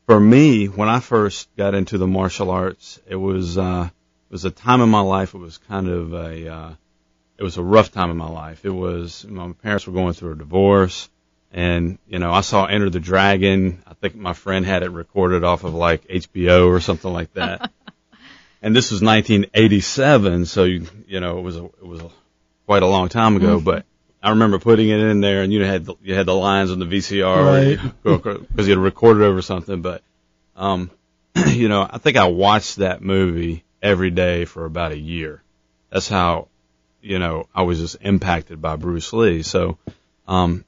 for me, when I first got into the martial arts, it was a time in my life. It was kind of it was a rough time in my life. It was, my parents were going through a divorce, and, I saw Enter the Dragon. I think my friend had it recorded off of like HBO or something like that. And this was 1987, so, it was quite a long time ago, but I remember putting it in there, and you had the lines on the VCR, because you had recorded over something. But, I think I watched that movie every day for about a year. That's how, I was just impacted by Bruce Lee. So, a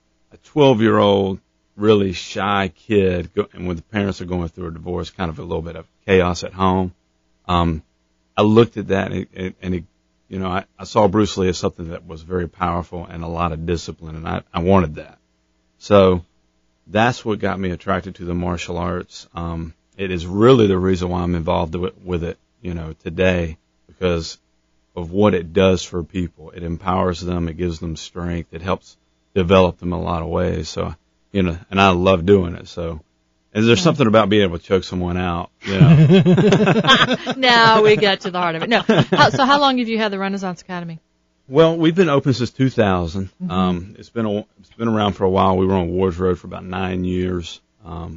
12-year-old, really shy kid, and when the parents are going through a divorce, kind of a little bit of chaos at home. I looked at that, and I saw Bruce Lee as something that was very powerful and a lot of discipline, and I wanted that. So that's what got me attracted to the martial arts. It is really the reason why I'm involved with it, today, because of what it does for people. It empowers them. It gives them strength. It helps develop them in a lot of ways. So, and I love doing it. So, is there something about being able to choke someone out, Now we get to the heart of it. No. So how long have you had the Renaissance Academy? Well, we've been open since 2000. It's been around for a while. We were on Wars Road for about 9 years.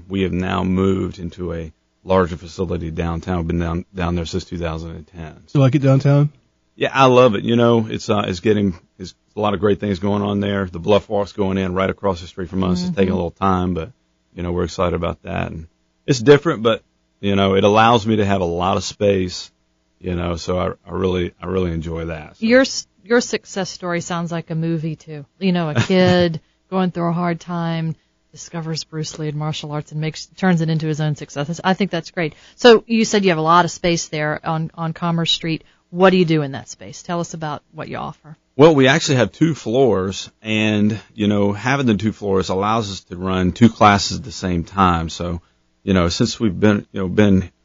We have now moved into a larger facility downtown. We've been down there since 2010. So like it downtown? Yeah, I love it. It's a lot of great things going on there. The Bluff Walk's going in right across the street from us. It's taking a little time, but we're excited about that. And it's different, but it allows me to have a lot of space. So I really enjoy that. So. Your success story sounds like a movie too. A kid going through a hard time, discovers Bruce Lee and martial arts and turns it into his own success. I think that's great. So you said you have a lot of space there on Commerce Street. What do you do in that space? Tell us about what you offer. Well, we actually have 2 floors, and, having the 2 floors allows us to run 2 classes at the same time. So, since we've been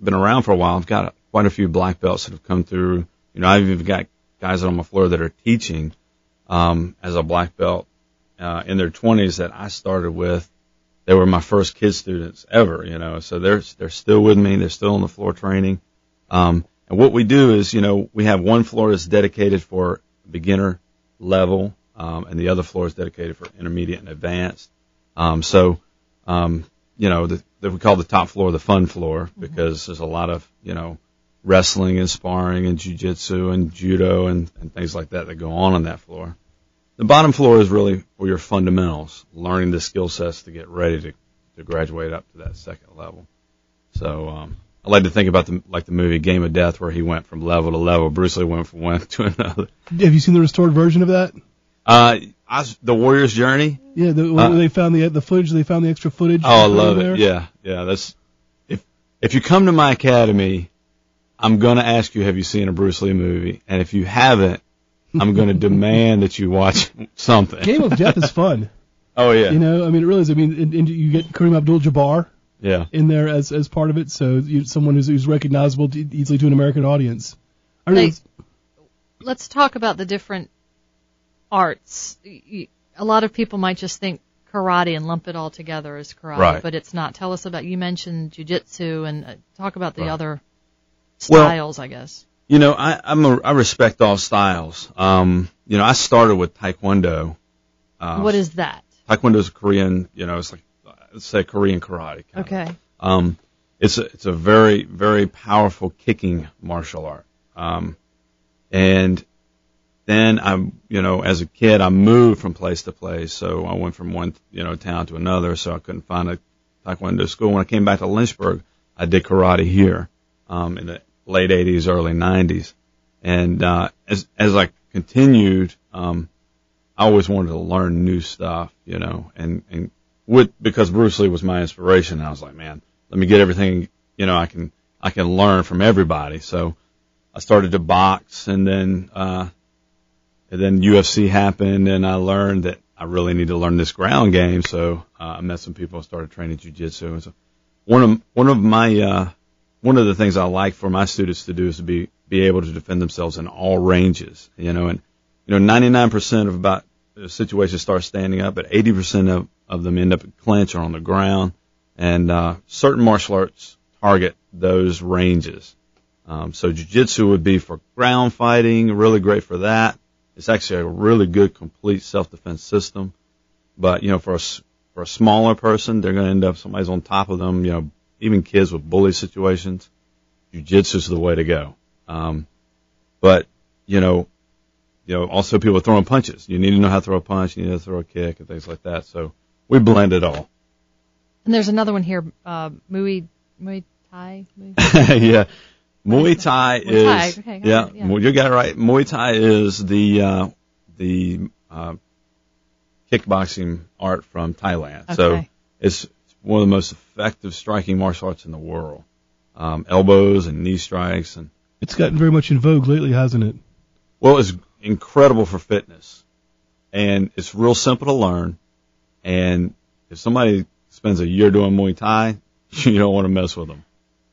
around for a while, I've got quite a few black belts that have come through. I've even got guys on my floor that are teaching, as a black belt, in their 20s that I started with. They were my first kid students ever, so they're still with me. They're still on the floor training. And what we do is, we have one floor that's dedicated for beginner level, and the other floor is dedicated for intermediate and advanced. We call the top floor the fun floor because there's a lot of, wrestling and sparring and jiu-jitsu and judo and things like that go on that floor. The bottom floor is really for your fundamentals, learning the skill sets to get ready to graduate up to that second level. So, I like to think about the movie Game of Death, where he went from level to level. Bruce Lee went from one to another. Have you seen the restored version of that? The Warrior's Journey. Yeah, when they found the footage, they found the extra footage. Oh, I love it. Yeah. That's if you come to my academy, I'm going to ask you, have you seen a Bruce Lee movie? And if you haven't, I'm going to demand that you watch something. Game of Death is fun. Oh yeah. It really is. And you get Kareem Abdul-Jabbar. Yeah. In there as part of it, so someone who's recognizable easily to an American audience. Let's talk about the different arts. A lot of people might just think karate and lump it all together as karate, but it's not. Tell us about, you mentioned jiu-jitsu, and talk about the other styles, I guess. I respect all styles. I started with Taekwondo. What is that? Taekwondo is a Korean, it's like, let's say Korean karate. Okay. It's a very, very powerful kicking martial art. And then as a kid, I moved from place to place. So I went from one, town to another. So I couldn't find a Taekwondo school. When I came back to Lynchburg, I did karate here, in the late 80s, early 90s. And, as I continued, I always wanted to learn new stuff, and because Bruce Lee was my inspiration, I was like, man, let me get everything, I can learn from everybody. So I started to box, and then UFC happened, and I learned that I really need to learn this ground game. So, I met some people and started training jiu-jitsu. And so one of the things I like for my students to do is to be able to defend themselves in all ranges, and 99% of about situations start standing up, but 80% of them end up in clinch or on the ground. And certain martial arts target those ranges. So jiu-jitsu would be for ground fighting, really great for that. It's actually a really good, complete self-defense system. But, for a smaller person, they're going to end up, somebody's on top of them, even kids with bully situations. Jiu-jitsu is the way to go. But, also people throwing punches. You need to know how to throw a punch, you need to throw a kick and things like that. So we blend it all. And there's another one here, Muay Thai? Yeah. Muay Thai is, okay, yeah, you got it right. Muay Thai is the kickboxing art from Thailand. Okay. So it's one of the most effective striking martial arts in the world. Elbows and knee strikes, and It's gotten very much in vogue lately, hasn't it? well, it's incredible for fitness, and it's real simple to learn. And if somebody spends a year doing Muay Thai, you don't want to mess with them.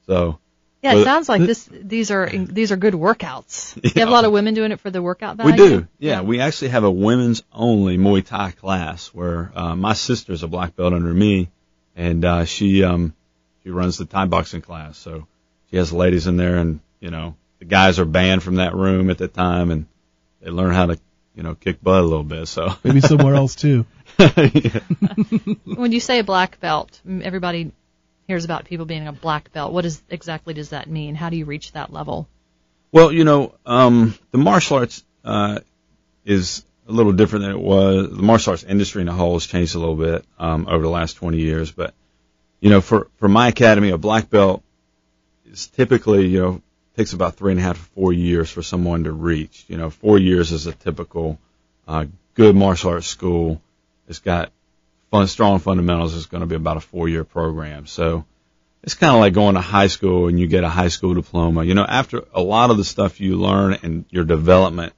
So Yeah, it sounds like these are good workouts. You have a lot of women doing it for the workout value? we do. Yeah, we actually have a women's only Muay Thai class where my sister's a black belt under me, and she runs the Thai boxing class. So she has ladies in there, and the guys are banned from that room at the time, and they learn how to kick butt a little bit. So Maybe somewhere else too. Yeah. When you say a black belt, everybody hears about people being a black belt. What exactly does that mean? How do you reach that level? Well, the martial arts is a little different than it was. The martial arts industry in the whole has changed a little bit over the last 20 years. But, for my academy, a black belt is typically, takes about 3.5 to 4 years for someone to reach. 4 years is a typical good martial arts school. It's got strong fundamentals. It's going to be about a 4-year program. So it's kind of like going to high school and you get a high school diploma. After a lot of the stuff you learn and your development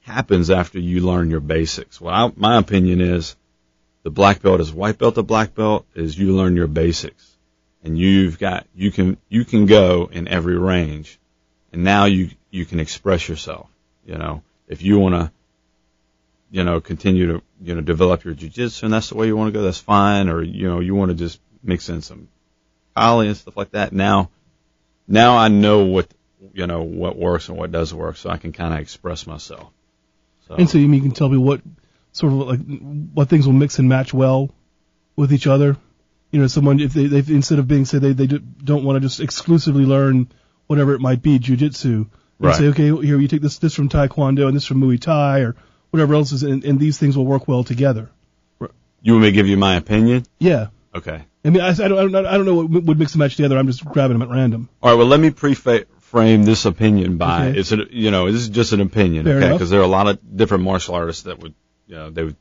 happens after you learn your basics. Well, my opinion is the black belt is white belt to black belt is you learn your basics, and you can go in every range, and now you can express yourself. If you want to continue to, develop your jiu-jitsu, and that's the way you want to go, that's fine. Or, you want to just mix in some kali and stuff like that. Now I know what works and what doesn't work, so I can kind of express myself. So. And so you can tell me what sort of what things will mix and match well with each other. Someone, if they instead of being, say, they don't want to just exclusively learn whatever it might be, jiu-jitsu. Right. Say, okay, here you take this from Taekwondo and this from Muay Thai or whatever else is, and these things will work well together. You want me to give you my opinion? Yeah. Okay. I mean, I don't know what would mix and match together. I'm just grabbing them at random. All right. Well, let me frame this opinion by Okay. this is just an opinion, Fair okay? enough. Because there are a lot of different martial artists that would they would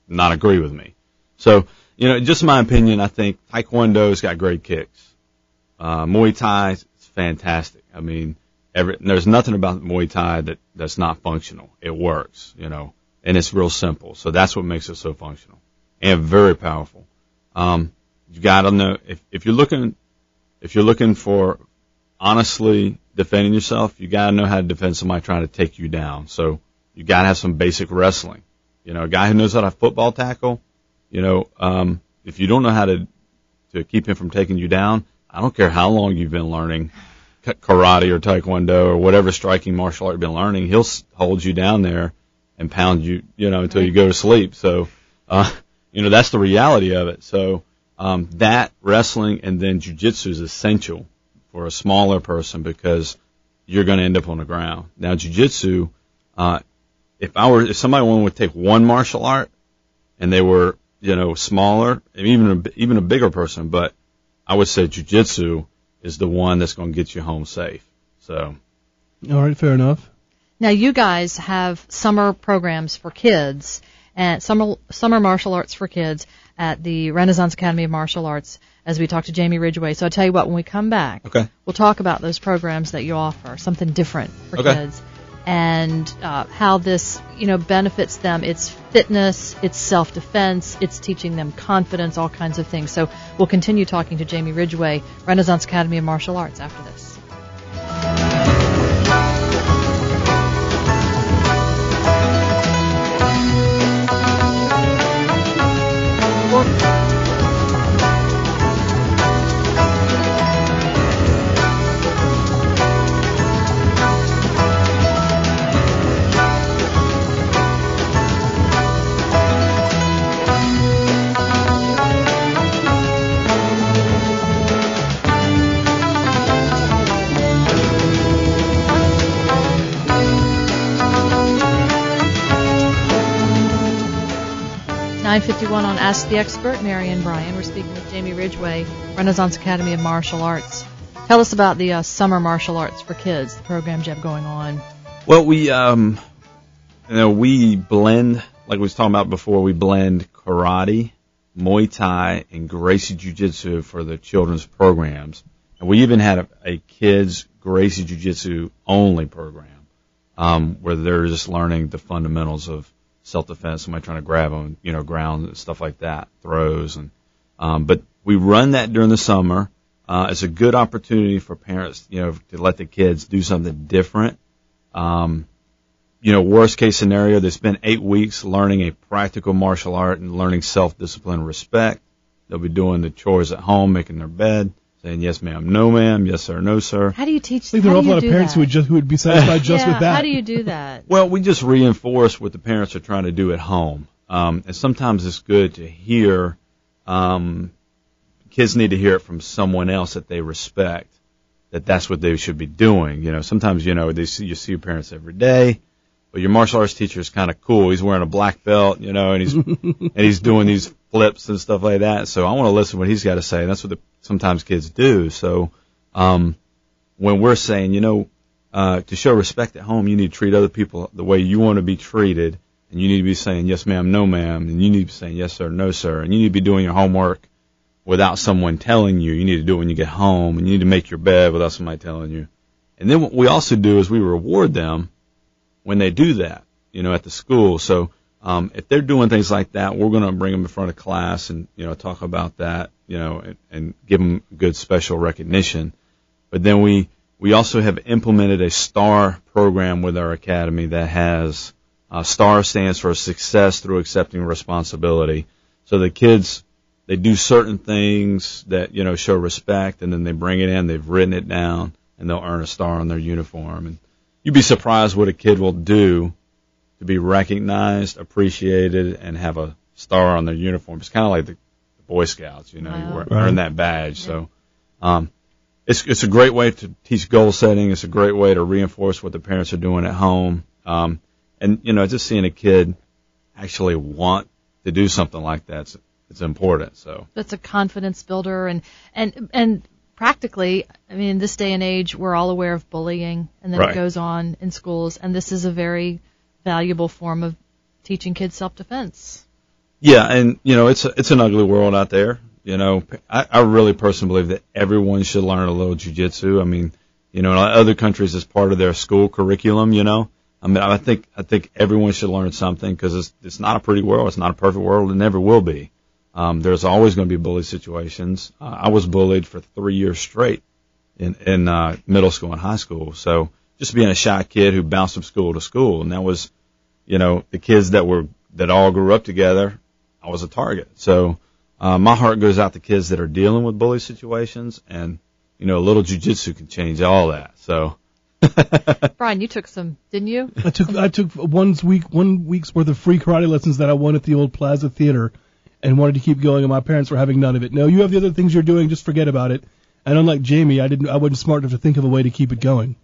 not agree with me. So just my opinion, I think Taekwondo's got great kicks. Muay Thai is fantastic. I mean, there's nothing about Muay Thai that's not functional. It works, and it's real simple. So that's what makes it so functional and very powerful. You got to know if you're looking for honestly defending yourself, you got to know how to defend somebody trying to take you down. So you got to have some basic wrestling. A guy who knows how to football tackle, if you don't know how to keep him from taking you down, I don't care how long you've been learning karate or taekwondo or whatever striking martial art you've been learning, he'll hold you down there and pound you, until you go to sleep. So, that's the reality of it. So, that wrestling and then jiu-jitsu is essential for a smaller person because you're going to end up on the ground. Now, jiu-jitsu, if somebody would take one martial art and they were, smaller, even a bigger person, but I would say jiu-jitsu is the one that's going to get you home safe. So. All right, fair enough. Now, you guys have summer programs for kids and summer martial arts for kids at the Renaissance Academy of Martial Arts as we talk to Jamie Ridgeway. So I'll tell you what, when we come back, Okay. we'll talk about those programs that you offer, something different for Okay. kids, and how this, benefits them. It's fitness, it's self-defense, it's teaching them confidence, all kinds of things. So we'll continue talking to Jamie Ridgeway, Renaissance Academy of Martial Arts, after this. 9:51 on Ask the Expert. Mary and Brian. We're speaking with Jamie Ridgeway, Renaissance Academy of Martial Arts. Tell us about the summer martial arts for kids, the programs you have going on. Well, we blend, like we was talking about before, we blend karate, Muay Thai, and Gracie Jiu-Jitsu for the children's programs. And we even had a kids Gracie Jiu-Jitsu only program, where they're just learning the fundamentals of self-defense, somebody trying to grab them, ground and stuff like that, throws. But we run that during the summer. It's a good opportunity for parents, to let the kids do something different. Worst case scenario, they spend 8 weeks learning a practical martial art and learning self-discipline and respect. They'll be doing the chores at home, making their bed, saying yes ma'am, no ma'am, yes sir, no sir. How do you teach? I think there are an awful lot of parents who would be satisfied just with that. How do you do that? Well, we just reinforce what the parents are trying to do at home. And sometimes it's good to hear, kids need to hear it from someone else that they respect, that's what they should be doing. Sometimes, you see your parents every day, but your martial arts teacher is kind of cool. He's wearing a black belt, and he's and he's doing these flips and stuff like that. So I want to listen to what he's got to say. And that's what sometimes kids do. So when we're saying, to show respect at home, you need to treat other people the way you want to be treated, and you need to be saying yes ma'am, no ma'am, and you need to be saying yes sir, no sir, and you need to be doing your homework without someone telling you. You need to do it when you get home, and you need to make your bed without somebody telling you. And then what we also do is we reward them when they do that, at the school. So if they're doing things like that, we're going to bring them in front of class and, talk about that, and give them good special recognition. But then we also have implemented a STAR program with our academy that has, STAR stands for success through accepting responsibility. So the kids, they do certain things that, show respect, and then they bring it in, they've written it down, and they'll earn a star on their uniform. And you'd be surprised what a kid will do to be recognized, appreciated, and have a star on their uniform. It's kind of like the Boy Scouts, you earn that badge. Yeah. So it's a great way to teach goal setting. It's a great way to reinforce what the parents are doing at home. And, just seeing a kid actually want to do something like that, it's important. So that's a confidence builder, and practically, in this day and age, we're all aware of bullying, and then It goes on in schools, and this is a very valuable form of teaching kids self-defense. Yeah, and it's an ugly world out there. I really personally believe that everyone should learn a little jiu-jitsu. In other countries, it's part of their school curriculum. I think everyone should learn something, because it's not a pretty world. It's not a perfect world. It never will be. There's always going to be bully situations. I was bullied for 3 years straight in middle school and high school. So just being a shy kid who bounced from school to school, and that was, the kids that all grew up together, I was a target. So my heart goes out to kids that are dealing with bully situations, and a little jiu-jitsu can change all that. So. Brian, you took some, didn't you? I took 1 week's worth of free karate lessons that I won at the old Plaza Theater, and wanted to keep going, and my parents were having none of it. No, you have the other things you're doing, just forget about it. And unlike Jamie, I wasn't smart enough to think of a way to keep it going.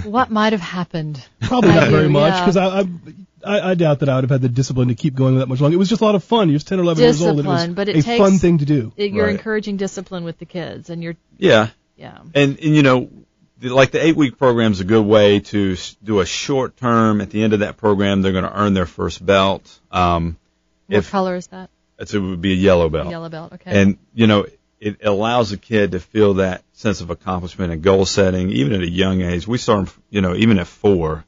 What might have happened? Probably not very much, because I doubt that I would have had the discipline to keep going that much longer. It was just a lot of fun. You're just 10 or 11 years old, and it was a fun thing to do. You're encouraging discipline with the kids, and you're... Yeah. And like the 8-week program is a good way to do a short term. At the end of that program, they're going to earn their first belt. What color is that? It would be a yellow belt. Yellow belt, okay. And, it allows a kid to feel that sense of accomplishment and goal setting, even at a young age. We start, even at 4.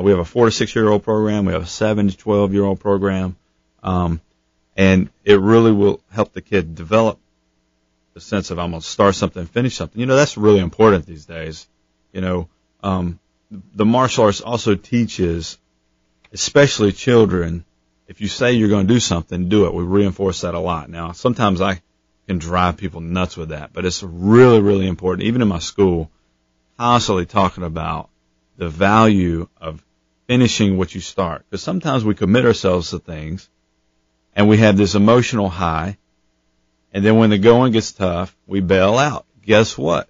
We have a 4 to 6 year old program. We have a 7 to 12 year old program. And it really will help the kid develop the sense of, I'm going to start something, finish something. That's really important these days. The martial arts also teaches, especially children, if you say you're going to do something, do it. We reinforce that a lot. Now, sometimes I can drive people nuts with that, but it's really, really important. Even in my school, constantly talking about the value of finishing what you start. Because sometimes we commit ourselves to things, and we have this emotional high, and then when the going gets tough, we bail out. Guess what?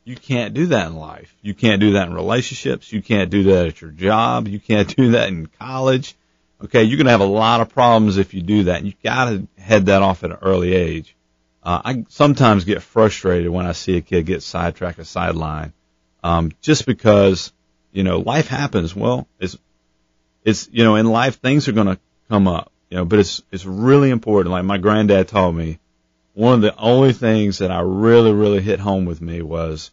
You can't do that in life. You can't do that in relationships. You can't do that at your job. You can't do that in college. Okay, you're going to have a lot of problems if you do that. And you've got to head that off at an early age. I sometimes get frustrated when I see a kid get sidetracked or sidelined, just because, life happens. Well, it's, in life things are going to come up, but it's really important. Like my granddad taught me, one of the only things that I really, really hit home with me was